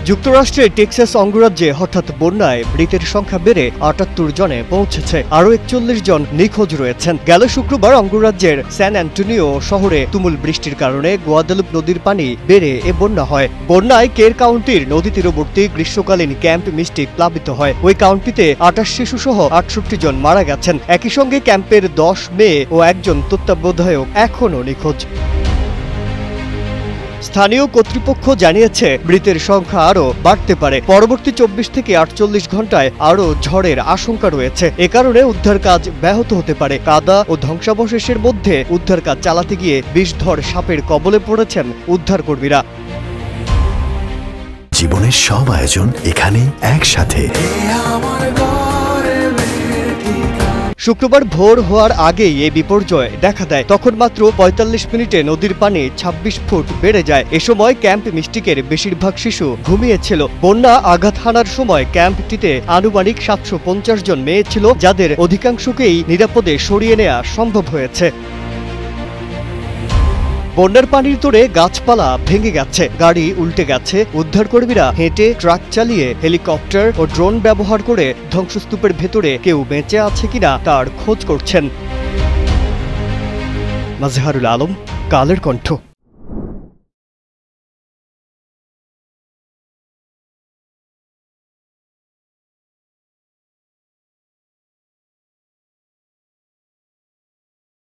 যুক্তরাষ্ট্রের টেক্সাস অঙ্গরাজ্যে হঠাৎ বন্যায় মৃতের সংখ্যা বেড়ে ৭৮ জনে পৌঁছেছে। আরও ৪১ জন নিখোঁজ রয়েছেন। গেল শুক্রবার অঙ্গরাজ্যের স্যান অ্যান্টোনিও শহরে তুমুল বৃষ্টির কারণে গুয়াদালুপ নদীর পানি বেড়ে এ বন্যা হয়। বন্যায় কের কাউন্টির নদী তীরবর্তী গ্রীষ্মকালীন ক্যাম্প মিস্টিক প্লাবিত হয়। ওই কাউন্টিতে ২৮ শিশুসহ ৬৮ জন মারা গেছেন। একই সঙ্গে ক্যাম্পের ১০ মেয়ে ও একজন তত্ত্বাবধায়ক এখনও নিখোঁজ। স্থানীয় কর্তৃপক্ষ জানিয়েছে মৃতের সংখ্যা আরও বাড়তে পারে। পরবর্তী ২৪ থেকে ৪৮ ঘন্টায় আরও ঝড়ের আশঙ্কা রয়েছে। এ কারণে উদ্ধার কাজ ব্যাহত হতে পারে। কাদা ও ধ্বংসাবশেষের মধ্যে উদ্ধার কাজ চালাতে গিয়ে বিষধর সাপের কবলে পড়েছেন উদ্ধারকর্মীরা। জীবনের সব আয়োজন এখানে একসাথে। শুক্রবার ভোর হওয়ার আগেই এই বিপর্যয় দেখা দেয়। তখন মাত্র ৪৫ মিনিটে নদীর পানি ২৬ ফুট বেড়ে যায়। এ সময় ক্যাম্প মিস্টিকের বেশিরভাগ শিশু ঘুমিয়েছিল। বন্যা আঘাত হানার সময় ক্যাম্পটিতে আনুমানিক ৭৫০ জন মেয়ে ছিল, যাদের অধিকাংশকেই নিরাপদে সরিয়ে নেওয়া সম্ভব হয়েছে। বন্যার পানির তোড়ে গাছপালা ভেঙে গেছে, গাড়ি উল্টে গেছে। উদ্ধারকর্মীরা হেঁটে, ট্রাক চালিয়ে, হেলিকপ্টার ও ড্রোন ব্যবহার করে ধ্বংসস্তূপের ভেতরে কেউ বেঁচে আছে কিনা তার খোঁজ করছেন। মাজহারুল আলম, কালের কণ্ঠ।